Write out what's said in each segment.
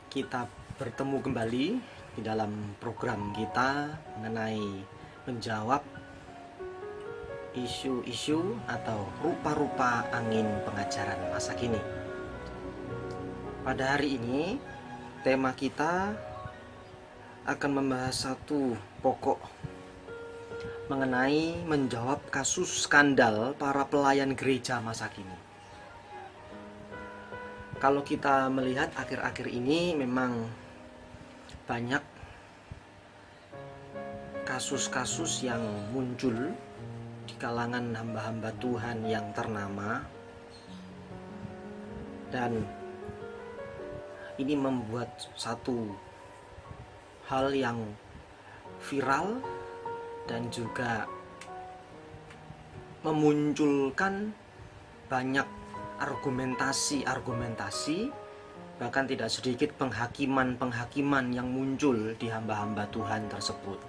Kita bertemu kembali di dalam program kita mengenai menjawab isu-isu atau rupa-rupa angin pengajaran masa kini. Pada hari ini, tema kita akan membahas satu pokok mengenai menjawab kasus skandal para pelayan gereja masa kini. Kalau kita melihat akhir-akhir ini memang banyak kasus-kasus yang muncul di kalangan hamba-hamba Tuhan yang ternama, dan ini membuat satu hal yang viral dan juga memunculkan banyak argumentasi, bahkan tidak sedikit penghakiman yang muncul di hamba-hamba Tuhan tersebut.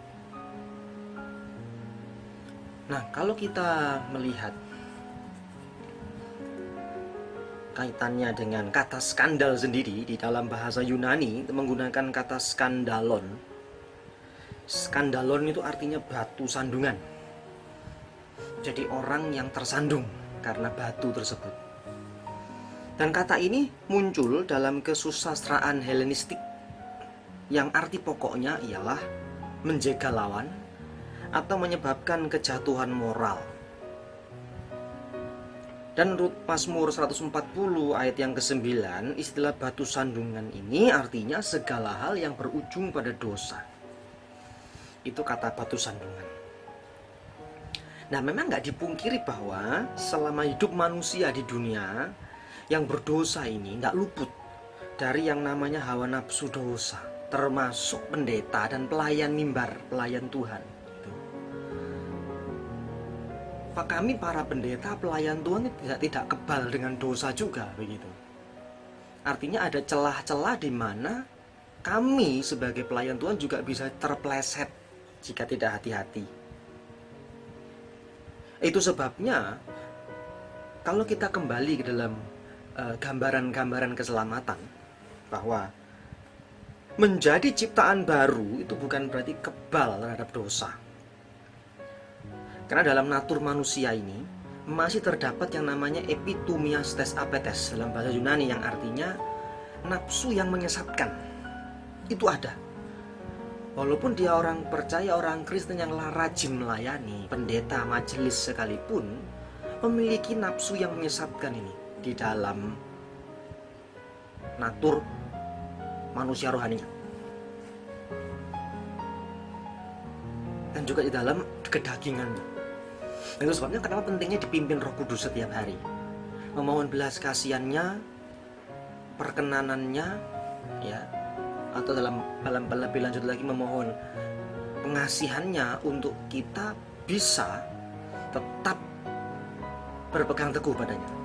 Nah, kalau kita melihat kaitannya dengan kata skandal sendiri, di dalam bahasa Yunani menggunakan kata skandalon. Skandalon itu artinya batu sandungan. Jadi orang yang tersandung karena batu tersebut. Dan kata ini muncul dalam kesusastraan Helenistik yang arti pokoknya ialah menjegal lawan atau menyebabkan kejatuhan moral. Dan menurut Mazmur 140 ayat yang ke-9, istilah batu sandungan ini artinya segala hal yang berujung pada dosa. Itu kata batu sandungan. Nah, memang nggak dipungkiri bahwa selama hidup manusia di dunia, yang berdosa ini nggak luput dari yang namanya hawa nafsu dosa, termasuk pendeta dan pelayan mimbar, pelayan Tuhan. Pak, kami para pendeta, pelayan Tuhan tidak kebal dengan dosa juga, begitu. Artinya ada celah-celah di mana kami sebagai pelayan Tuhan juga bisa terpleset jika tidak hati-hati. Itu sebabnya kalau kita kembali ke dalam gambaran-gambaran keselamatan, bahwa menjadi ciptaan baru itu bukan berarti kebal terhadap dosa. Karena dalam natur manusia ini masih terdapat yang namanya epitumias tes apetes dalam bahasa Yunani, yang artinya nafsu yang menyesatkan. Itu ada. Walaupun dia orang percaya, orang Kristen yang rajin melayani, pendeta majelis sekalipun, memiliki nafsu yang menyesatkan ini di dalam natur manusia rohaninya, dan juga di dalam kedagingannya. Itu sebabnya kenapa pentingnya dipimpin Roh Kudus setiap hari, memohon belas kasihannya, perkenanannya, ya, atau dalam lebih lanjut lagi memohon pengasihannya untuk kita bisa tetap berpegang teguh padanya.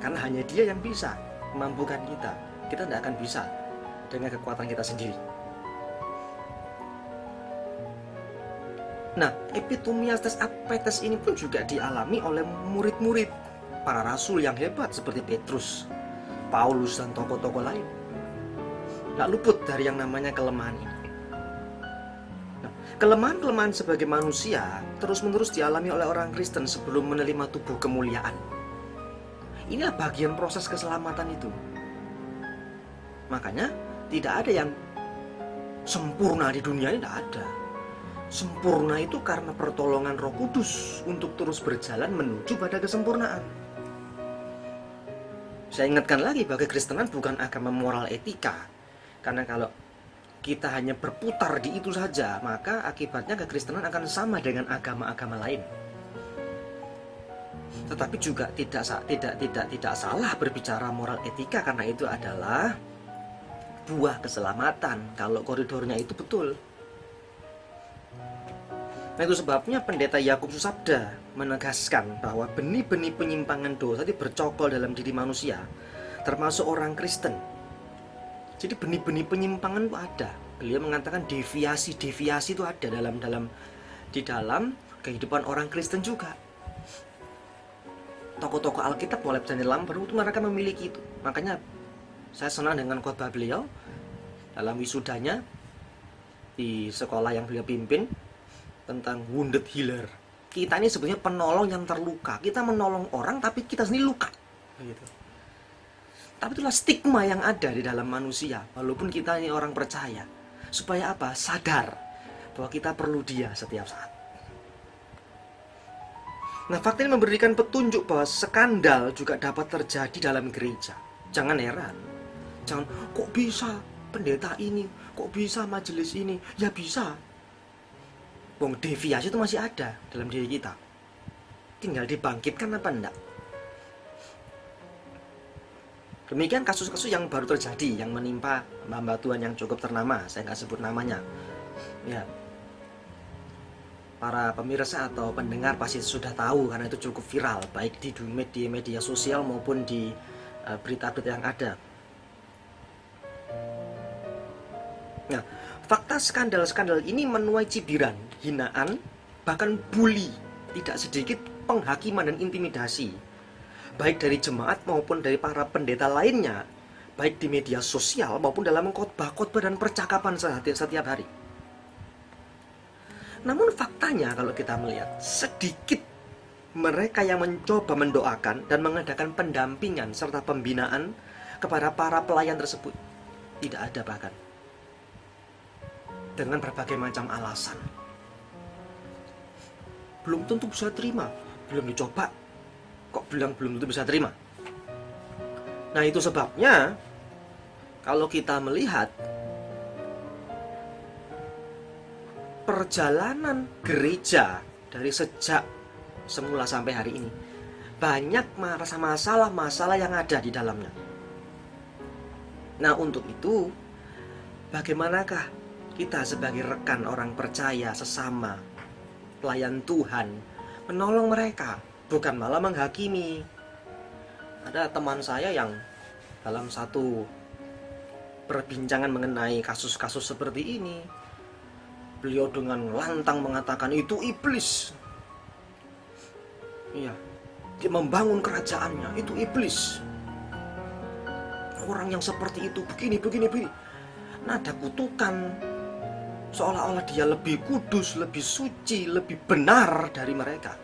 Karena hanya Dia yang bisa memampukan kita. Kita tidak akan bisa dengan kekuatan kita sendiri. Nah, epitumias tes apetes ini pun juga dialami oleh murid-murid para rasul yang hebat seperti Petrus, Paulus, dan tokoh-tokoh lain. Tidak luput dari yang namanya kelemahan ini. Nah, kelemahan-kelemahan sebagai manusia terus-menerus dialami oleh orang Kristen sebelum menerima tubuh kemuliaan. Inilah bagian proses keselamatan itu. Makanya tidak ada yang sempurna di dunia ini, tidak ada. Sempurna itu karena pertolongan Roh Kudus untuk terus berjalan menuju pada kesempurnaan. Saya ingatkan lagi bahwa kekristenan bukan agama moral etika. Karena kalau kita hanya berputar di itu saja, maka akibatnya kekristenan akan sama dengan agama-agama lain. Tetapi juga tidak salah berbicara moral etika, karena itu adalah buah keselamatan kalau koridornya itu betul. Nah, itu sebabnya pendeta Yakub Susabda menegaskan bahwa benih-benih penyimpangan dosa itu bercokol dalam diri manusia, termasuk orang Kristen. Jadi benih-benih penyimpangan itu ada. Beliau mengatakan deviasi itu ada di dalam kehidupan orang Kristen juga. Tokoh-tokoh Alkitab, mulai dari dalam baru itu mereka memiliki itu. Makanya saya senang dengan khotbah beliau dalam wisudanya di sekolah yang beliau pimpin tentang wounded healer. Kita ini sebenarnya penolong yang terluka. Kita menolong orang tapi kita sendiri luka. Begitu. Tapi itulah stigma yang ada di dalam manusia, walaupun kita ini orang percaya. Supaya apa? Sadar bahwa kita perlu dia setiap saat. Nah, fakta ini memberikan petunjuk bahwa skandal juga dapat terjadi dalam gereja. Jangan heran. Jangan, kok bisa pendeta ini? Kok bisa majelis ini? Ya bisa. Wong, deviasi itu masih ada dalam diri kita. Tinggal dibangkitkan apa enggak? Demikian kasus-kasus yang baru terjadi, yang menimpa hamba Tuhan yang cukup ternama. Saya nggak sebut namanya. Ya, para pemirsa atau pendengar pasti sudah tahu karena itu cukup viral, baik di media sosial maupun di berita-berita yang ada. Nah, fakta skandal-skandal ini menuai cibiran, hinaan, bahkan bully, tidak sedikit penghakiman dan intimidasi, baik dari jemaat maupun dari para pendeta lainnya, baik di media sosial maupun dalam khotbah-khotbah dan percakapan setiap hari. Namun faktanya kalau kita melihat, sedikit mereka yang mencoba mendoakan dan mengadakan pendampingan serta pembinaan kepada para pelayan tersebut. Tidak ada bahkan. Dengan berbagai macam alasan. Belum tentu bisa terima, belum dicoba. Kok bilang belum tentu bisa terima? Nah, itu sebabnya kalau kita melihat perjalanan gereja dari sejak semula sampai hari ini, banyak masalah-masalah yang ada di dalamnya. Nah, untuk itu bagaimanakah kita sebagai rekan orang percaya sesama pelayan Tuhan menolong mereka, bukan malah menghakimi. Ada teman saya yang dalam satu perbincangan mengenai kasus-kasus seperti ini, beliau dengan lantang mengatakan itu iblis. Iya, dia membangun kerajaannya, itu iblis. Orang yang seperti itu begini. Nada kutukan, seolah-olah dia lebih kudus, lebih suci, lebih benar dari mereka.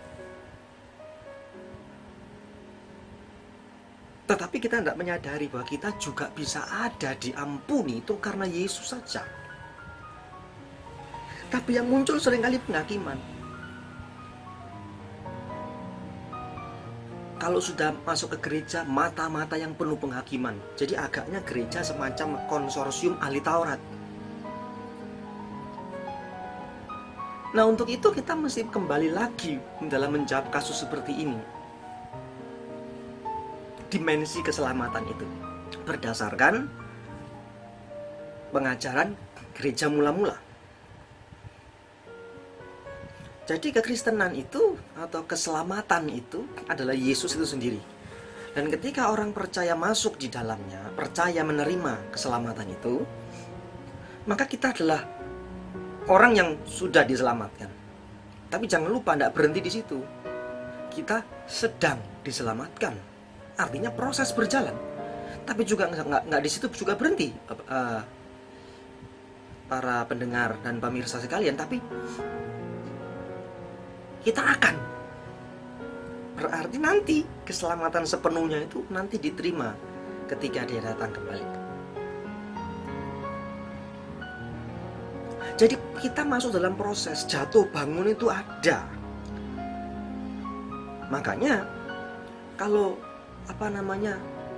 Tetapi kita tidak menyadari bahwa kita juga bisa ada diampuni itu karena Yesus saja. Tapi yang muncul seringkali penghakiman. Kalau sudah masuk ke gereja, mata-mata yang penuh penghakiman. Jadi agaknya gereja semacam konsorsium ahli Taurat. Nah, untuk itu kita mesti kembali lagi dalam menjawab kasus seperti ini. Dimensi keselamatan itu berdasarkan pengajaran gereja mula-mula. Jadi kekristenan itu atau keselamatan itu adalah Yesus itu sendiri. Dan ketika orang percaya masuk di dalamnya, percaya menerima keselamatan itu, maka kita adalah orang yang sudah diselamatkan. Tapi jangan lupa, tidak berhenti di situ. Kita sedang diselamatkan. Artinya proses berjalan. Tapi juga nggak di situ juga berhenti, para pendengar dan pemirsa sekalian. Tapi kita akan, berarti nanti keselamatan sepenuhnya itu nanti diterima ketika dia datang kembali. Jadi kita masuk dalam proses jatuh bangun itu ada. Makanya kalau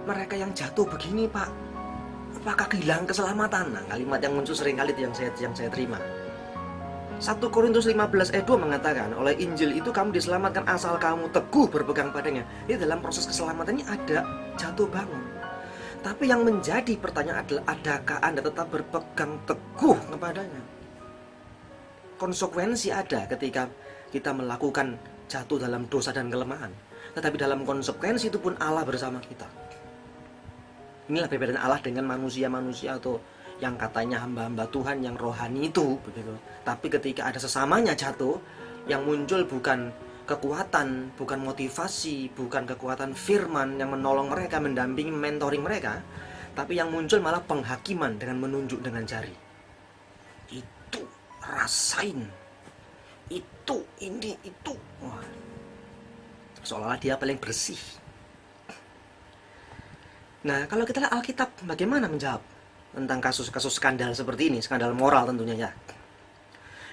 mereka yang jatuh begini, Pak, apakah kehilangan keselamatan? Nah, kalimat yang muncul sering kali itu yang saya terima. 1 Korintus 15 ayat 2 mengatakan, oleh Injil itu kamu diselamatkan asal kamu teguh berpegang padanya. Ini dalam proses keselamatan ini ada jatuh bangun. Tapi yang menjadi pertanyaan adalah, adakah Anda tetap berpegang teguh kepadanya? Konsekuensi ada ketika kita melakukan jatuh dalam dosa dan kelemahan. Tetapi dalam konsekuensi itu pun Allah bersama kita. Inilah perbedaan Allah dengan manusia-manusia atau yang katanya hamba-hamba Tuhan yang rohani itu, begitu. Tapi ketika ada sesamanya jatuh, yang muncul bukan kekuatan, bukan motivasi, bukan kekuatan firman yang menolong mereka, mendampingi, mentoring mereka, Tapi yang muncul malah penghakiman dengan menunjuk dengan jari. Itu, rasain. Itu, ini, itu. Wah. Seolah-olah dia paling bersih. Nah, kalau kita lihat Alkitab, bagaimana menjawab tentang kasus-kasus skandal seperti ini, skandal moral tentunya ya.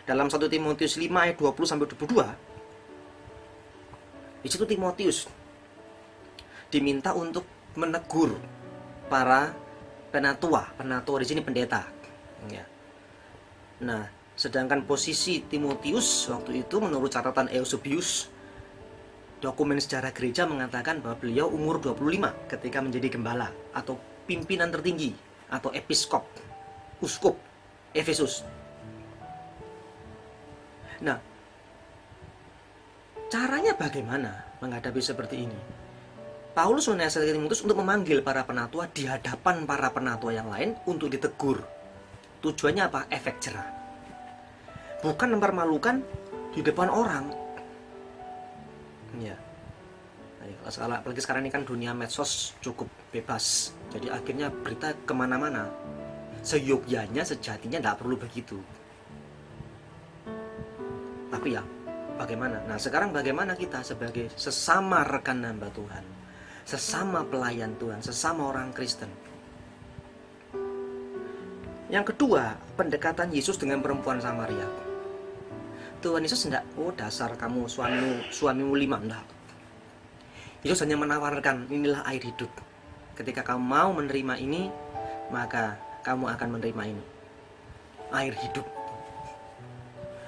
Dalam 1 Timotius 5 ayat 20-22, di situ Timotius diminta untuk menegur para penatua di sini pendeta. Ya. Nah, sedangkan posisi Timotius waktu itu menurut catatan Eusebius, dokumen sejarah gereja mengatakan bahwa beliau umur 25 ketika menjadi gembala atau pimpinan tertinggi atau episkop, uskup Efesus. Nah, caranya bagaimana menghadapi seperti ini? Paulus menasihati Timotius untuk memanggil para penatua di hadapan para penatua yang lain untuk ditegur. Tujuannya apa? Efek jerah. Bukan mempermalukan di depan orang. Ya. Apalagi sekarang ini kan dunia medsos cukup bebas. Jadi akhirnya berita kemana-mana. Seyogyanya, sejatinya tidak perlu begitu. Tapi ya, bagaimana? Nah, sekarang bagaimana kita sebagai sesama rekan hamba Tuhan, sesama pelayan Tuhan, sesama orang Kristen? Yang kedua, pendekatan Yesus dengan perempuan Samaria. Tuhan Yesus tidak, dasar kamu suamimu 5, enggak. Yesus hanya menawarkan, inilah air hidup. Ketika kamu mau menerima ini, maka kamu akan menerima ini. Air hidup.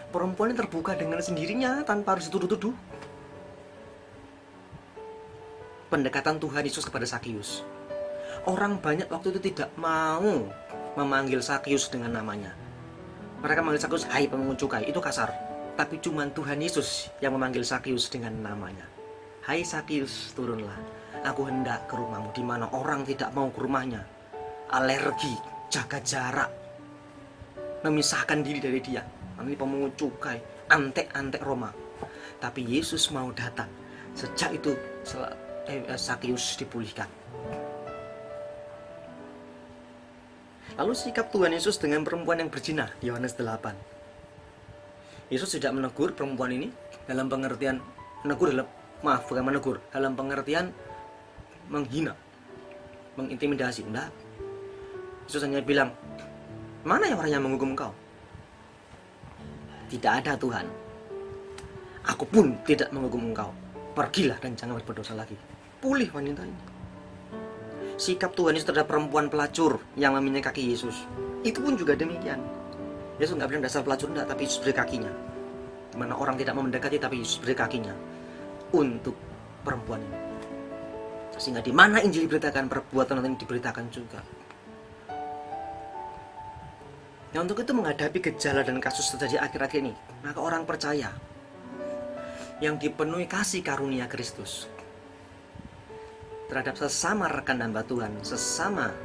Perempuan ini terbuka dengan sendirinya tanpa harus dituduh-tuduh. Pendekatan Tuhan Yesus kepada Sakius. Orang banyak waktu itu tidak mau memanggil Sakius dengan namanya. Mereka memanggil Sakius, hai pemungut cukai, itu kasar. Tapi cuma Tuhan Yesus yang memanggil Sakius dengan namanya. Hai Sakius, turunlah. Aku hendak ke rumahmu, di mana orang tidak mau ke rumahnya. Alergi, jaga jarak, memisahkan diri dari dia. Ini pemungut cukai, antek-antek Roma. Tapi Yesus mau datang. Sejak itu Sakius dipulihkan. Lalu sikap Tuhan Yesus dengan perempuan yang berzina di Yohanes 8. Yesus tidak menegur perempuan ini dalam pengertian dalam pengertian menghina, mengintimidasi. Enggak. Yesus hanya bilang, mana yang orang yang menghukum engkau? Tidak ada Tuhan. Aku pun tidak menghukum engkau. Pergilah dan jangan berdosa lagi. Pulih wanita ini. Sikap Tuhan Yesus terhadap perempuan pelacur yang meminjam kaki Yesus, itu pun juga demikian. Yesus nggak bilang dasar pelacur enggak, tapi Yesus beri kakinya. Dimana orang tidak mau mendekati, tapi Yesus beri kakinya untuk perempuan ini. Sehingga di mana Injil diberitakan, perbuatan ini diberitakan juga. Nah, untuk itu menghadapi gejala dan kasus terjadi akhir-akhir ini, maka orang percaya yang dipenuhi kasih karunia Kristus terhadap sesama rekan hamba Tuhan, sesama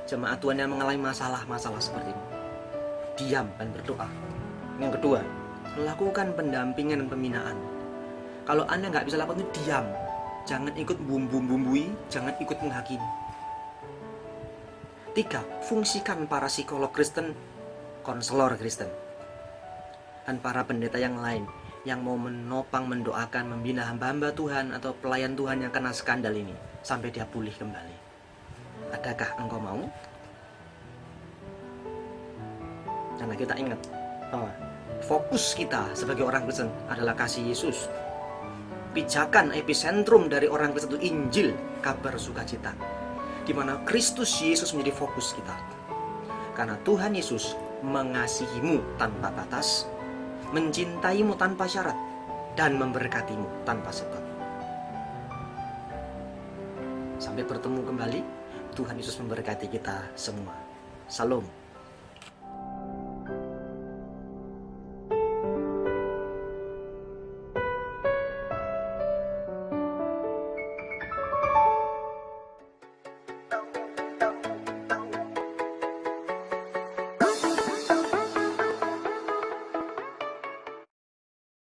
jemaat Tuhan yang mengalami masalah-masalah seperti ini, diam dan berdoa. Yang kedua, melakukan pendampingan dan pembinaan. Kalau Anda nggak bisa lakukan itu, diam. Jangan ikut bumbui, jangan ikut menghakimi. 3, fungsikan para psikolog Kristen, konselor Kristen, dan para pendeta yang lain yang mau menopang, mendoakan, membina hamba-hamba Tuhan atau pelayan Tuhan yang kena skandal ini sampai dia pulih kembali. Adakah engkau mau? Karena kita ingat bahwa fokus kita sebagai orang Kristen adalah kasih Yesus. Pijakan epicentrum dari orang Kristen itu Injil, kabar sukacita, di mana Kristus Yesus menjadi fokus kita. Karena Tuhan Yesus mengasihimu tanpa batas, mencintaimu tanpa syarat, dan memberkatimu tanpa sebab. Sampai bertemu kembali, Tuhan Yesus memberkati kita semua. Salam.